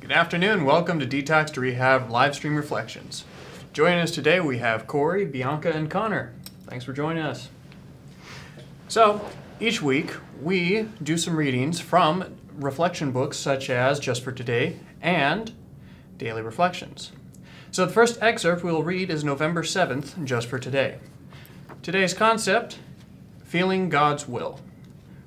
Good afternoon. Welcome to Detox to Rehab live stream reflections. Joining us today we have Corey, Bianca, and Connor. Thanks for joining us. So, each week we do some readings from reflection books such as Just for Today and Daily Reflections. So the first excerpt we'll read is November 7th, Just for Today. Today's concept, Feeling God's Will.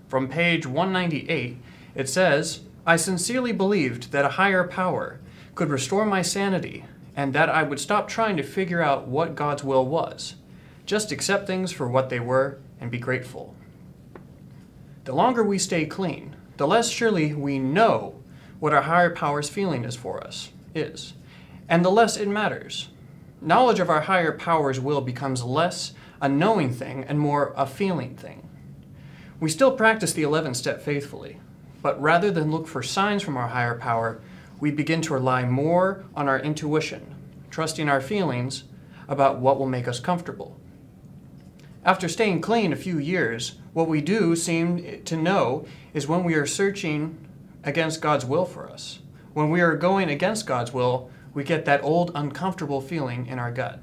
From page 198, it says, I sincerely believed that a higher power could restore my sanity and that I would stop trying to figure out what God's will was. Just accept things for what they were and be grateful. The longer we stay clean, the less surely we know what our higher power's feeling is for us, and the less it matters. Knowledge of our higher power's will becomes less a knowing thing and more a feeling thing. We still practice the 11th step faithfully, but rather than look for signs from our higher power, we begin to rely more on our intuition, trusting our feelings about what will make us comfortable. After staying clean a few years, what we do seem to know is when we are searching against God's will for us. When we are going against God's will, we get that old uncomfortable feeling in our gut.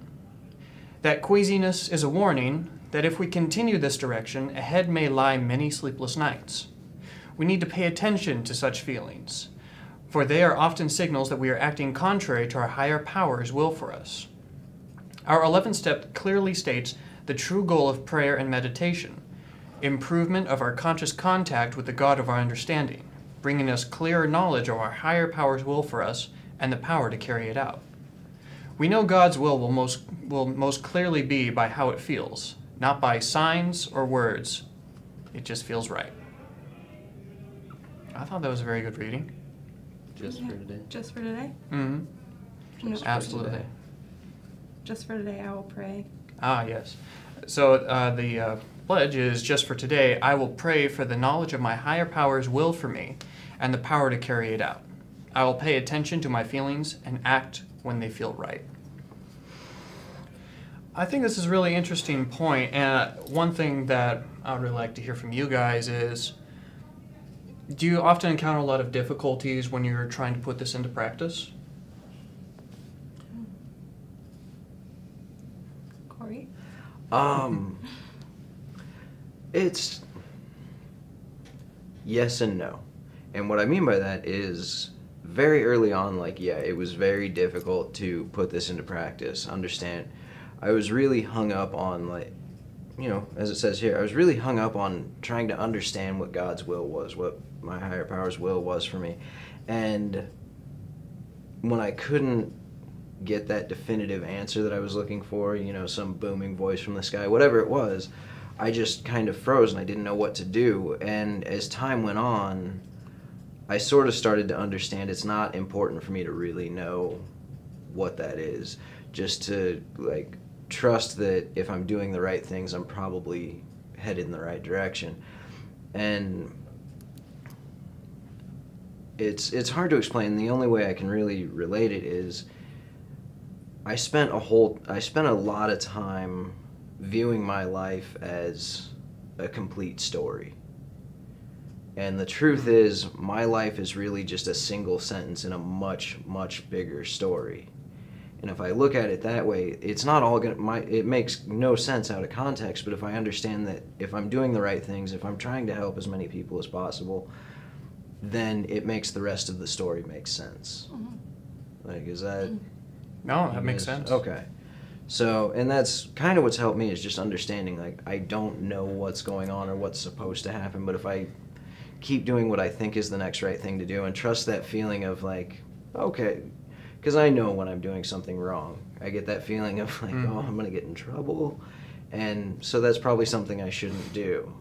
That queasiness is a warning that if we continue this direction, ahead may lie many sleepless nights. We need to pay attention to such feelings, for they are often signals that we are acting contrary to our higher power's will for us. Our 11th step clearly states the true goal of prayer and meditation, improvement of our conscious contact with the God of our understanding, bringing us clearer knowledge of our higher power's will for us and the power to carry it out. We know God's will most clearly be by how it feels, not by signs or words. It just feels right. I thought that was a very good reading. Just for today. Just for today? Mm-hmm. Just Absolutely. today. Just for today, I will pray. Ah, yes. So the pledge is, just for today, I will pray for the knowledge of my higher power's will for me and the power to carry it out. I will pay attention to my feelings and act when they feel right. I think this is a really interesting point, and one thing that I would really like to hear from you guys is, do you often encounter a lot of difficulties when you're trying to put this into practice? Corey? It's yes and no. And what I mean by that is very early on, it was very difficult to put this into practice, understand. I was really hung up on, as it says here, I was really hung up on trying to understand what God's will was, what my higher power's will was for me. And when I couldn't get that definitive answer that I was looking for, some booming voice from the sky, whatever it was, I just kind of froze and I didn't know what to do. And as time went on, I sort of started to understand it's not important for me to really know what that is, just to trust that if I'm doing the right things, I'm probably headed in the right direction. And it's hard to explain. The only way I can really relate it is I spent a lot of time viewing my life as a complete story. And the truth is, my life is really just a single sentence in a much, much bigger story. And if I look at it that way, it's not all it makes no sense out of context, but if I understand that if I'm doing the right things, if I'm trying to help as many people as possible, then it makes the rest of the story make sense. Mm-hmm. Is that... No, that makes sense. Okay. So, and that's kind of what's helped me, is just understanding, I don't know what's going on or what's supposed to happen, but if I keep doing what I think is the next right thing to do and trust that feeling of okay, because I know when I'm doing something wrong. I get that feeling of oh, I'm going to get in trouble, and so that's probably something I shouldn't do,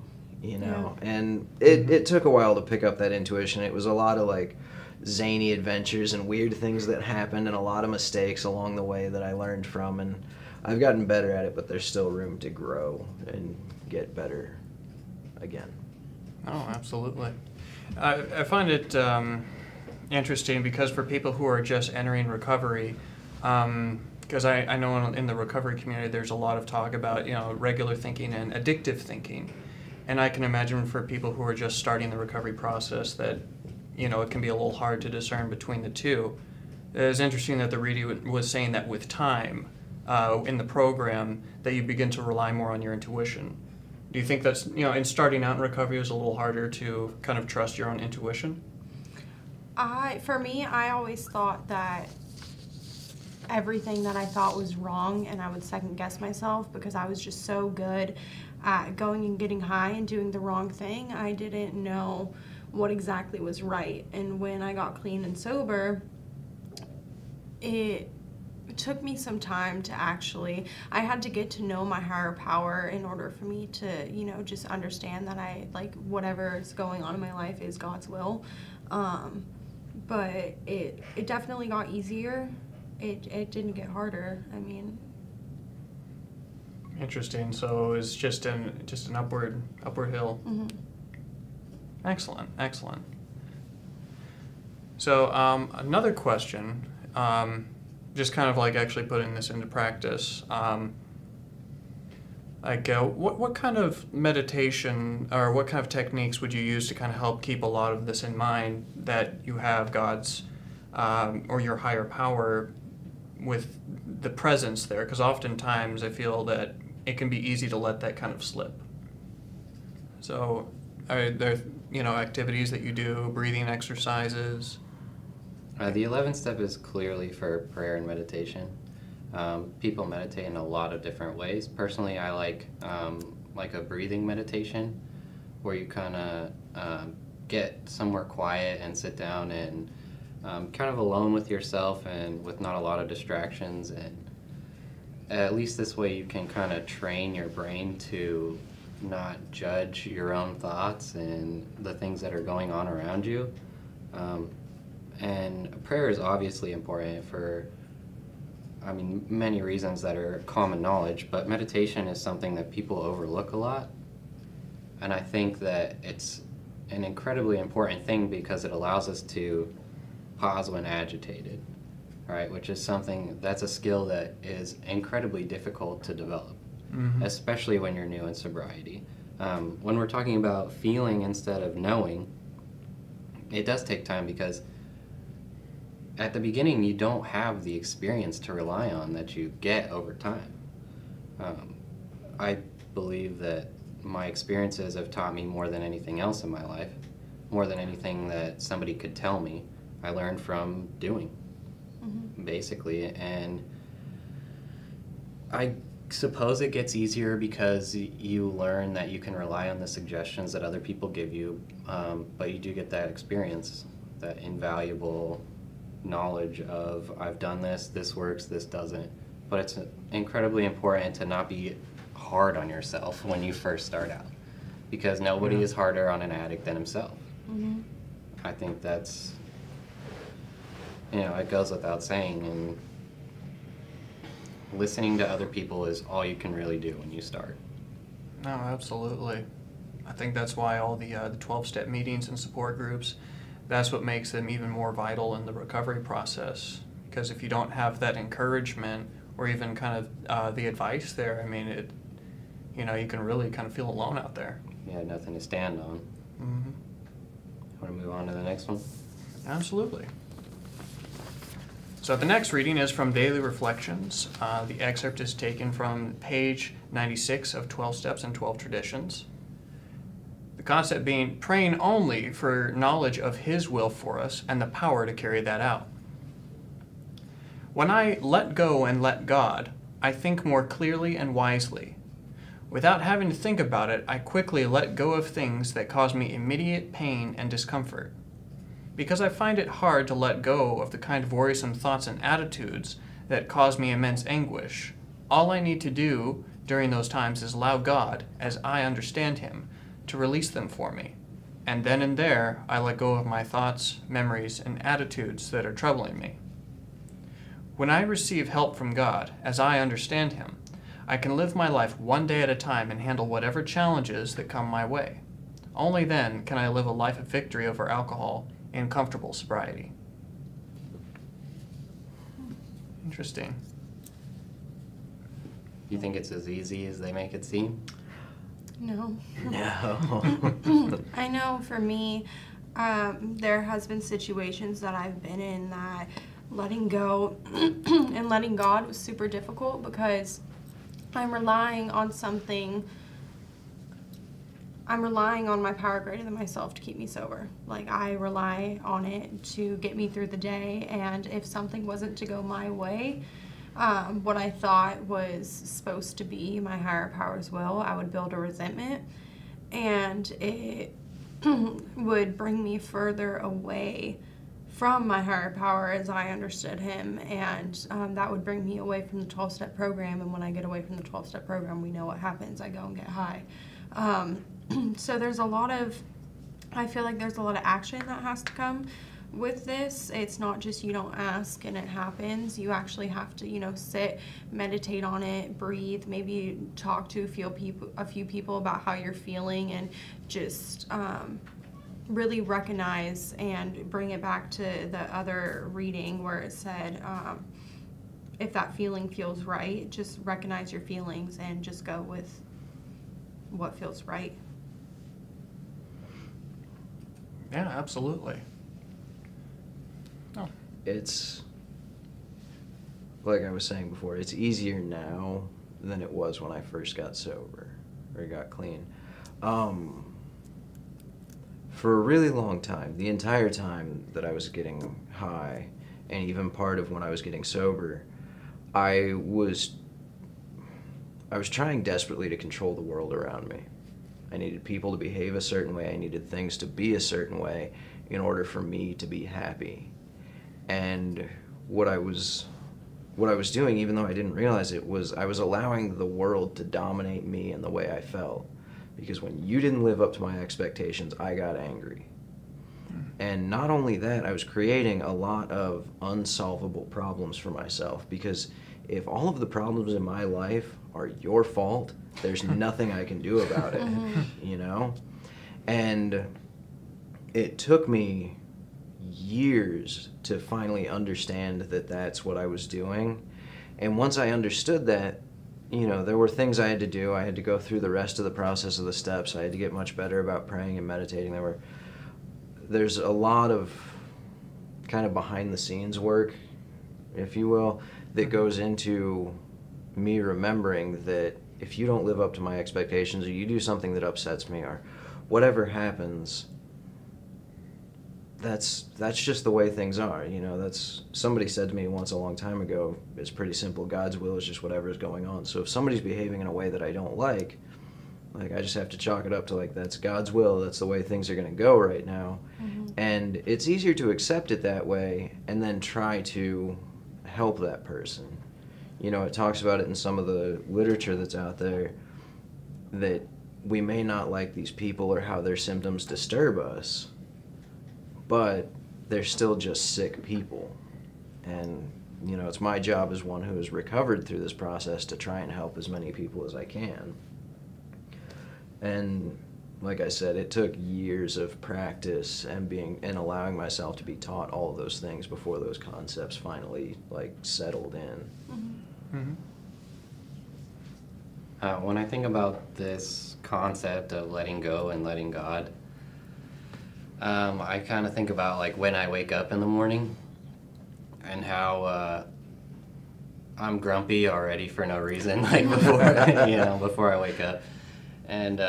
Yeah. And it took a while to pick up that intuition. It was a lot of zany adventures and weird things that happened and a lot of mistakes along the way that I learned from, and I've gotten better at it, but there's still room to grow and get better again. Oh, absolutely. I find it interesting because for people who are just entering recovery, because I know in the recovery community there's a lot of talk about regular thinking and addictive thinking, and I can imagine for people who are just starting the recovery process that it can be a little hard to discern between the two. It's interesting that the reader was saying that with time in the program that you begin to rely more on your intuition. Do you think that's, in starting out in recovery, it was a little harder to kind of trust your own intuition? For me, I always thought that everything that I thought was wrong, and I would second guess myself because I was just so good at going and getting high and doing the wrong thing. I didn't know what exactly was right. And when I got clean and sober, it took me some time to I had to get to know my higher power in order for me to, just understand that whatever is going on in my life is God's will. But it definitely got easier. It didn't get harder. I mean. Interesting. So it was just an upward hill. Mm-hmm. Excellent. So another question, just kind of like actually putting this into practice. What kind of meditation or what kind of techniques would you use to kind of help keep a lot of this in mind, that you have God's or your higher power with the presence there? Because oftentimes I feel that it can be easy to let that kind of slip. So are there activities that you do, breathing exercises? The 11th step is clearly for prayer and meditation. People meditate in a lot of different ways. Personally, I like a breathing meditation where you kind of get somewhere quiet and sit down and kind of alone with yourself and with not a lot of distractions. And at least this way you can kind of train your brain to not judge your own thoughts and the things that are going on around you. And prayer is obviously important for, many reasons that are common knowledge, but meditation is something that people overlook a lot. And I think that it's an incredibly important thing because it allows us to pause when agitated, right? Which is that's a skill that is incredibly difficult to develop, especially when you're new in sobriety. When we're talking about feeling instead of knowing, it does take time because at the beginning you don't have the experience to rely on that you get over time. I believe that my experiences have taught me more than anything else in my life, more than anything that somebody could tell me. I learned from doing, basically, and I suppose it gets easier because you learn that you can rely on the suggestions that other people give you, but you do get that experience, that invaluable knowledge of I've done this works, this doesn't. But it's incredibly important to not be hard on yourself when you first start out, because nobody is harder on an addict than himself. I think that's, it goes without saying, and listening to other people is all you can really do when you start. No, absolutely. I think that's why all the 12-step meetings and support groups, that's what makes them even more vital in the recovery process. Because if you don't have that encouragement or even kind of the advice there, you can really kind of feel alone out there. Yeah, nothing to stand on. Want to move on to the next one? Absolutely. So the next reading is from Daily Reflections. The excerpt is taken from page 96 of 12 Steps and 12 Traditions. The concept being praying only for knowledge of His will for us and the power to carry that out. When I let go and let God, I think more clearly and wisely. Without having to think about it, I quickly let go of things that cause me immediate pain and discomfort. Because I find it hard to let go of the kind of worrisome thoughts and attitudes that cause me immense anguish, all I need to do during those times is allow God, as I understand Him, to release them for me. And then and there, I let go of my thoughts, memories, and attitudes that are troubling me. When I receive help from God, as I understand Him, I can live my life one day at a time and handle whatever challenges that come my way. Only then can I live a life of victory over alcohol in comfortable sobriety. Interesting. You think it's as easy as they make it seem? No. No. I know for me, There has been situations that I've been in that letting go and letting God was super difficult because I'm relying on something. I'm relying on my power greater than myself to keep me sober. Like, I rely on it to get me through the day, and if something wasn't to go my way, what I thought was supposed to be my higher power's will, I would build a resentment, and it would bring me further away from my higher power as I understood him, and that would bring me away from the 12-step program, and when I get away from the 12-step program, we know what happens. I go and get high. So there's a lot of, I feel like there's a lot of action that has to come with this. It's not just you don't ask and it happens. You actually have to, sit, meditate on it, breathe, maybe talk to a few people about how you're feeling, and just really recognize and bring it back to the other reading where it said, if that feeling feels right, just recognize your feelings and just go with what feels right. Yeah, absolutely. Oh. It's, like I was saying before, it's easier now than it was when I first got sober, or got clean. For a really long time, the entire time that I was getting high, and even part of when I was getting sober, I was trying desperately to control the world around me. I needed people to behave a certain way. I needed things to be a certain way in order for me to be happy. And what I was doing, even though I didn't realize it, was I was allowing the world to dominate me in the way I felt. Because when you didn't live up to my expectations, I got angry. And not only that, I was creating a lot of unsolvable problems for myself, because if all of the problems in my life are your fault, there's nothing I can do about it, And it took me years to finally understand that that's what I was doing. And once I understood that, there were things I had to do. I had to go through the rest of the process of the steps. I had to get much better about praying and meditating. There's a lot of kind of behind the scenes work, if you will, that goes into me remembering that if you don't live up to my expectations, or you do something that upsets me, or whatever happens, that's just the way things are. Somebody said to me once a long time ago, it's pretty simple. God's will is just whatever is going on. So if somebody's behaving in a way that I don't like, I just have to chalk it up to that's God's will. That's the way things are going to go right now. Mm-hmm. And it's easier to accept it that way and then try to help that person. It talks about it in some of the literature that's out there, that we may not like these people or how their symptoms disturb us, but they're still just sick people. And, it's my job as one who has recovered through this process to try and help as many people as I can. And like I said, it took years of practice and allowing myself to be taught all of those things before those concepts finally settled in. Mm-hmm. When I think about this concept of letting go and letting God, I kind of think about when I wake up in the morning and how I'm grumpy already for no reason, before I wake up. And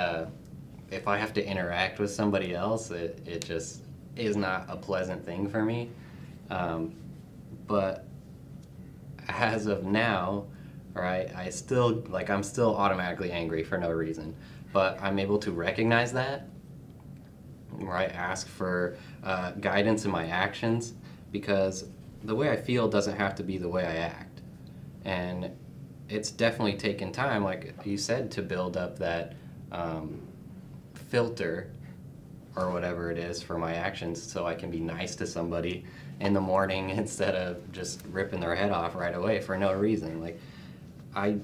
if I have to interact with somebody else, it just is not a pleasant thing for me. But as of now, right, I'm still automatically angry for no reason. But I'm able to recognize that, right, ask for guidance in my actions, because the way I feel doesn't have to be the way I act. And it's definitely taken time, like you said, to build up that filter or whatever it is for my actions, so I can be nice to somebody in the morning instead of just ripping their head off right away for no reason. I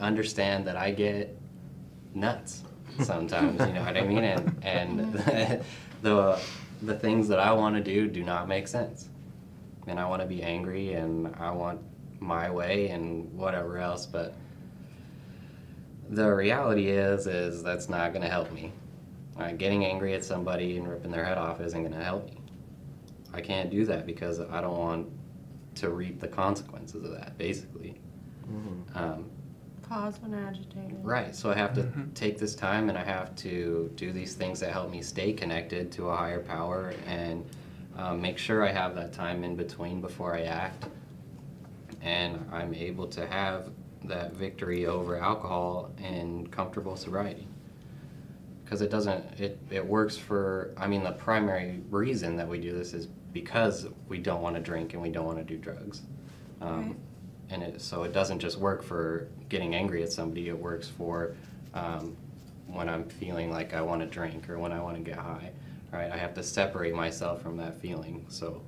understand that I get nuts sometimes, you know what I mean? And the things that I want to do not make sense. And I want to be angry, and I want my way and whatever else, but the reality is that's not going to help me. Getting angry at somebody and ripping their head off isn't going to help me. I can't do that because I don't want to reap the consequences of that, basically. Pause when agitated. Right, so I have to take this time and I have to do these things that help me stay connected to a higher power and make sure I have that time in between before I act. And I'm able to have that victory over alcohol in comfortable sobriety. Because it works for, I mean, the primary reason that we do this is because we don't want to drink and we don't want to do drugs. Right. And so it doesn't just work for getting angry at somebody, it works for when I'm feeling like I want to drink or when I want to get high, right? I have to separate myself from that feeling. So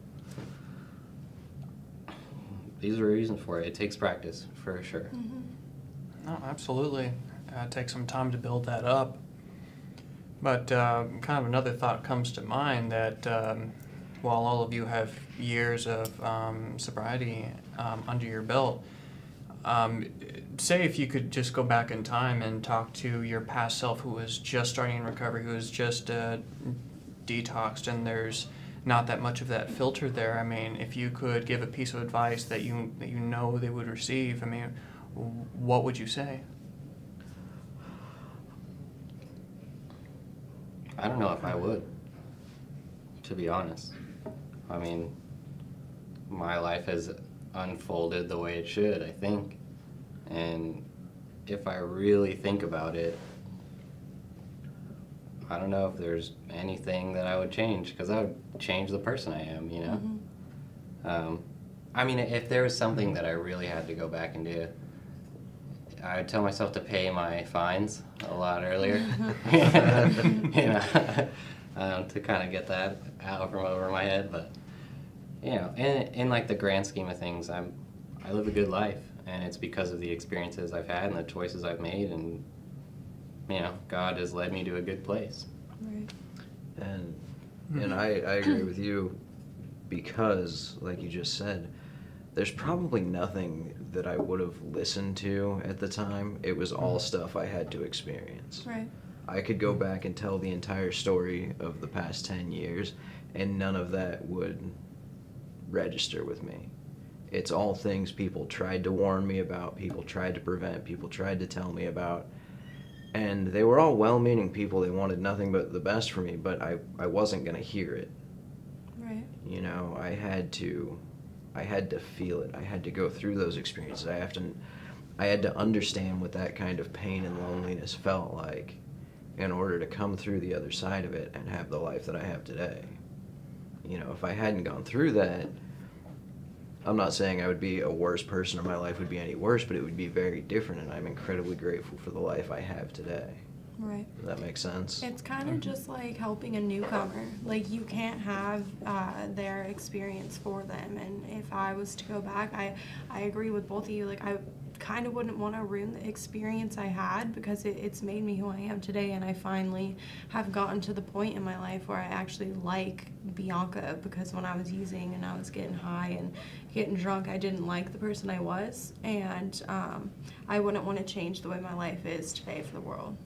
these are reasons for it. It takes practice, for sure. No, absolutely. It takes some time to build that up. But kind of another thought comes to mind that while all of you have years of sobriety under your belt, say if you could just go back in time and talk to your past self who was just starting in recovery, who was just detoxed, and there's not that much of that filter there. I mean, if you could give a piece of advice that you know they would receive, I mean, what would you say? I don't know if I would, to be honest. I mean, my life has unfolded the way it should, I think. And if I really think about it, I don't know if there's anything that I would change, because I would change the person I am, you know? I mean, if there was something that I really had to go back and do, I would tell myself to pay my fines a lot earlier, you know, to kind of get that out from over my head. But, you know, in like the grand scheme of things, I live a good life, and it's because of the experiences I've had and the choices I've made, and, you know, God has led me to a good place. Right. And I agree with you, because, like you just said, there's probably nothing that I would have listened to at the time. It was all stuff I had to experience. Right. I could go back and tell the entire story of the past 10 years, and none of that would register with me. It's all things people tried to warn me about, people tried to prevent, people tried to tell me about. And they were all well-meaning people. They wanted nothing but the best for me, but I wasn't going to hear it. Right. You know, I had to feel it. I had to go through those experiences. I had to understand what that kind of pain and loneliness felt like in order to come through the other side of it and have the life that I have today. You know, if I hadn't gone through that, I'm not saying I would be a worse person or my life would be any worse, but it would be very different, and I'm incredibly grateful for the life I have today. Right. Does that make sense? It's kind of just like helping a newcomer. Like, you can't have their experience for them. And if I was to go back, I agree with both of you. Like, I kind of wouldn't want to ruin the experience I had, because it's made me who I am today. And I finally have gotten to the point in my life where I actually like Bianca, because when I was using and I was getting high and getting drunk, I didn't like the person I was. And I wouldn't want to change the way my life is today for the world.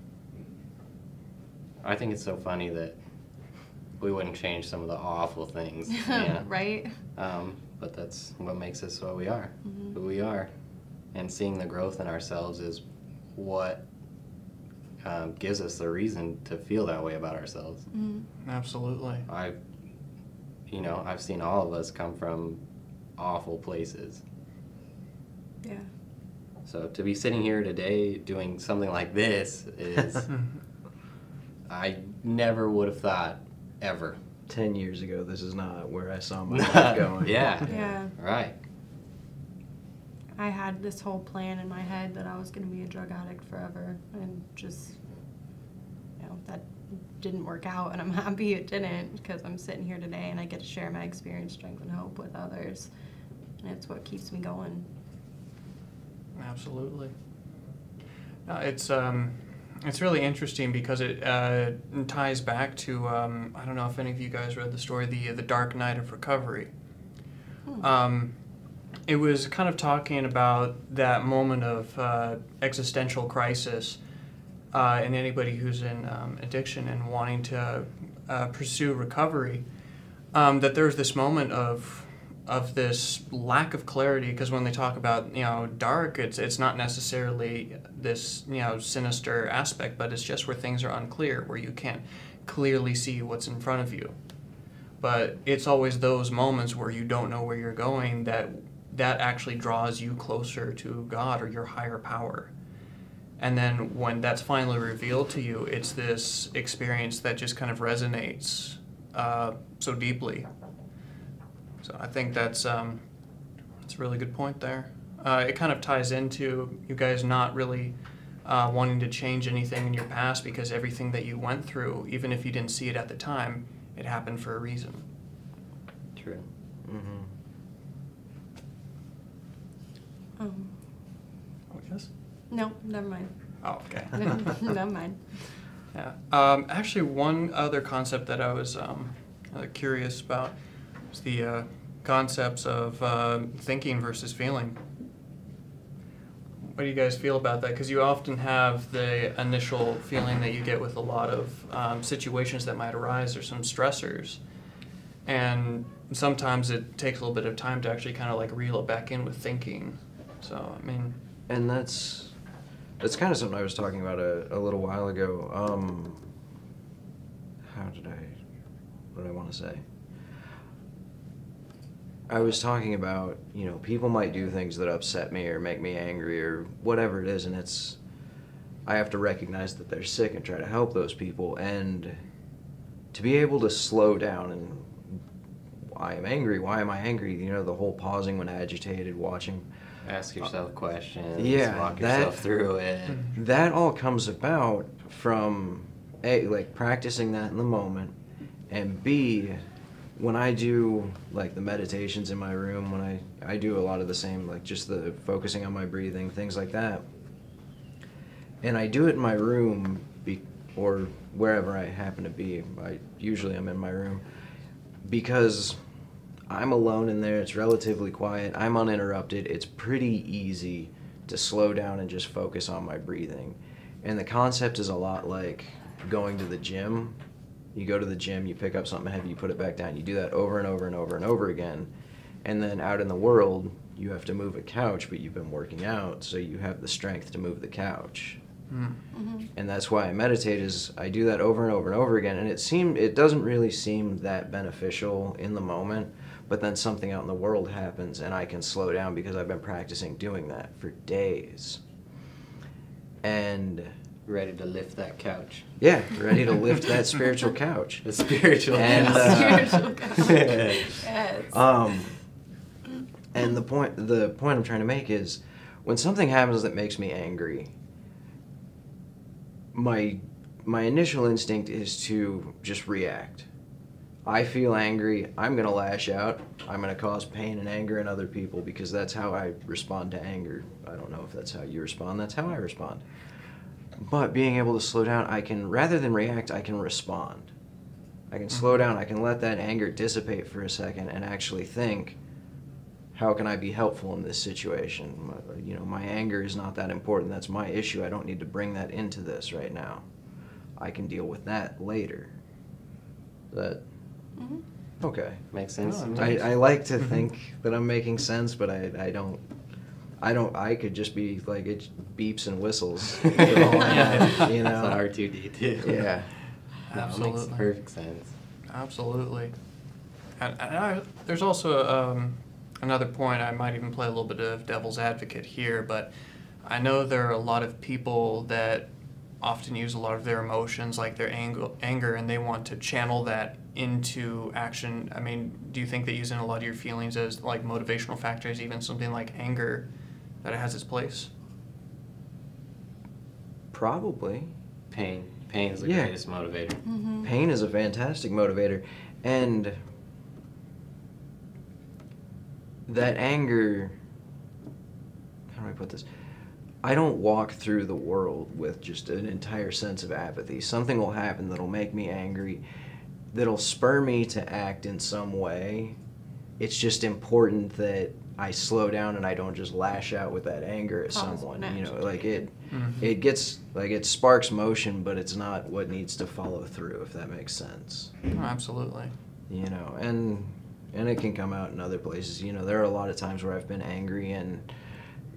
I think it's so funny that we wouldn't change some of the awful things. Yeah. Right? But that's what makes us what we are, who we are. And seeing the growth in ourselves is what gives us the reason to feel that way about ourselves. Absolutely. I've seen all of us come from awful places. Yeah. So to be sitting here today doing something like this is... I never would have thought, ever. 10 years ago, this is not where I saw my life going. Yeah. Right. I had this whole plan in my head that I was going to be a drug addict forever, and just, you know, that didn't work out, and I'm happy it didn't, because I'm sitting here today and I get to share my experience, strength, and hope with others, and it's what keeps me going. Absolutely. It's really interesting because it ties back to, I don't know if any of you guys read the story, the Dark Night of Recovery. It was kind of talking about that moment of existential crisis and anybody who's in addiction and wanting to pursue recovery, that there's this moment of this lack of clarity, because when they talk about, you know, dark, it's not necessarily this, you know, sinister aspect, but it's just where things are unclear, where you can't clearly see what's in front of you. But it's always those moments where you don't know where you're going that actually draws you closer to God or your higher power. And then when that's finally revealed to you, it's this experience that just kind of resonates so deeply. So I think that's a really good point there. It kind of ties into you guys not really wanting to change anything in your past, because everything that you went through, even if you didn't see it at the time, it happened for a reason. True. Mm-hmm. Oh, yes? No, never mind. Oh, okay. Never mind. Yeah. Actually, one other concept that I was curious about was the concepts of thinking versus feeling. What do you guys feel about that? Because you often have the initial feeling that you get with a lot of situations that might arise, or some stressors. And sometimes it takes a little bit of time to actually kind of like reel it back in with thinking. So, I mean... And that's kind of something I was talking about a little while ago. What did I want to say? I was talking about, you know, people might do things that upset me or make me angry or whatever it is, and I have to recognize that they're sick and try to help those people, and to be able to slow down and why am I angry, you know, the whole pausing when agitated, watching. Ask yourself questions, yeah, walk yourself through it. That all comes about from A, like practicing that in the moment, and B, when I do like the meditations in my room, when I do a lot of the same, like just the focusing on my breathing, things like that, and I do it in my room or wherever I happen to be. Usually I'm in my room because I'm alone in there, it's relatively quiet, I'm uninterrupted, it's pretty easy to slow down and just focus on my breathing. And the concept is a lot like going to the gym. You go to the gym, you pick up something heavy, you put it back down, you do that over and over and over and over again. And then out in the world, you have to move a couch, but you've been working out, so you have the strength to move the couch. Mm-hmm. And that's why I meditate, is I do that over and over and over again, and it doesn't really seem that beneficial in the moment, but then something out in the world happens and I can slow down because I've been practicing doing that for days. And Ready to lift that couch. yeah, ready to lift that spiritual couch. The spiritual And, couch. Spiritual couch. Yes. And the point I'm trying to make is, when something happens that makes me angry, my initial instinct is to just react. I feel angry, I'm going to lash out, I'm going to cause pain and anger in other people, because that's how I respond to anger. I don't know if that's how you respond, that's how I respond. But being able to slow down, I can, rather than react, I can respond. I can slow down, I can let that anger dissipate for a second and actually think, how can I be helpful in this situation? You know, my anger is not that important, that's my issue, I don't need to bring that into this right now. I can deal with that later. That, okay. Makes sense. Oh, I like to think that I'm making sense, but I don't. I could just be like, it beeps and whistles. For all I know, you know. It's R2D2. Yeah. No, it Absolutely. makes perfect sense. Absolutely. And there's also another point. I might even play a little bit of devil's advocate here, but I know there are a lot of people that often use a lot of their emotions, like their anger, and they want to channel that into action. I mean, do you think that using a lot of your feelings as like motivational factors, even something like anger, that it has its place? Probably. Pain is the Yeah. greatest motivator. Mm-hmm. Pain is a fantastic motivator, and that anger. How do I put this? I don't walk through the world with just an entire sense of apathy. Something will happen that'll make me angry, that'll spur me to act in some way. It's just important that I slow down and I don't just lash out with that anger at Cause someone. an You know, action. like it Mhm. gets like it sparks motion, but it's not what needs to follow through, if that makes sense. Oh, absolutely. You know, and it can come out in other places. You know, there are a lot of times where I've been angry, and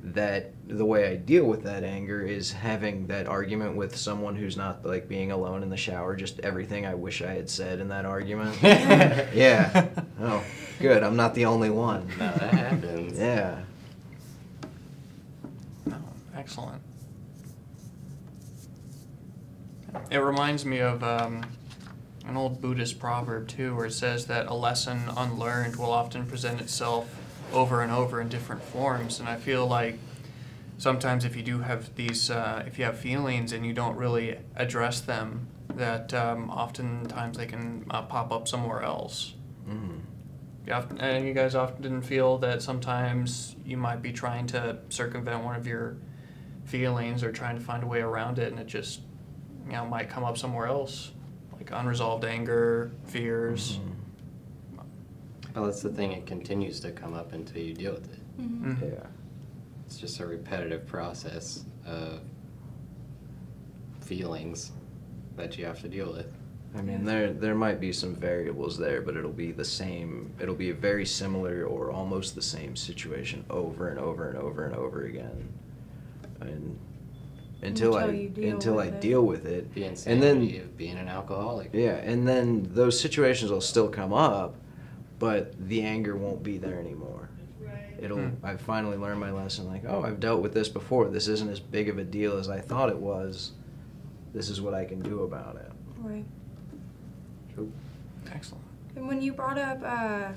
that the way I deal with that anger is having that argument with someone who's not like being alone in the shower, just everything I wish I had said in that argument. Yeah. Oh, good. I'm not the only one. No, that happens. Yeah. Oh, excellent. It reminds me of an old Buddhist proverb too, where it says that a lesson unlearned will often present itself over and over in different forms. And I feel like sometimes if you do have these, if you have feelings and you don't really address them, that oftentimes they can pop up somewhere else. And you guys often feel that sometimes you might be trying to circumvent one of your feelings or trying to find a way around it, and it just, you know, might come up somewhere else, like unresolved anger, fears. Well, that's the thing. It continues to come up until you deal with it. Yeah. It's just a repetitive process of feelings that you have to deal with. I mean, there might be some variables there, but it'll be the same. It'll be a very similar or almost the same situation over and over and over and over again, and until I deal with it, The and insanity then of being an alcoholic. yeah, and then those situations will still come up, but the anger won't be there anymore. It'll. I've finally learned my lesson. Like, oh, I've dealt with this before. This isn't as big of a deal as I thought it was. This is what I can do about it. Right. Excellent. And when you brought up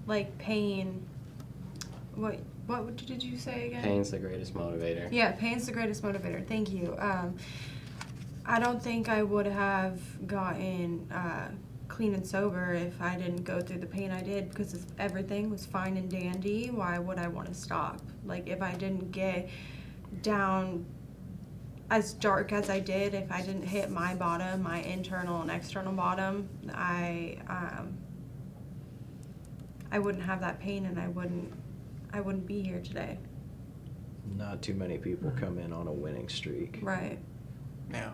like pain, what did you say again? Pain's the greatest motivator. Yeah, pain's the greatest motivator. Thank you. I don't think I would have gotten clean and sober if I didn't go through the pain I did, because if everything was fine and dandy, why would I want to stop? Like, if I didn't get down as dark as I did, if I didn't hit my bottom, my internal and external bottom, I wouldn't have that pain, and I wouldn't be here today. Not too many people come in on a winning streak. Right. Yeah.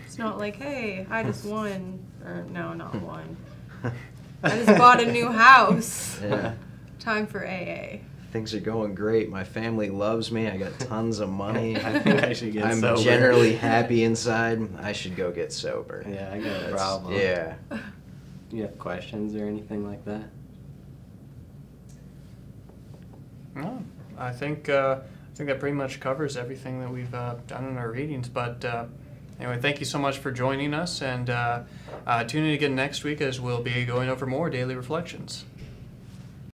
It's not like, hey, I just won. Or, no, not won. I just bought a new house. Yeah. Time for AA. Things are going great. My family loves me. I got tons of money. I think I should get I'm sober. generally happy inside. I should go get sober. Yeah, I got a That's- problem. Yeah. You have questions or anything like that? No, I think that pretty much covers everything that we've done in our readings. But anyway, thank you so much for joining us, and tune in again next week as we'll be going over more daily reflections.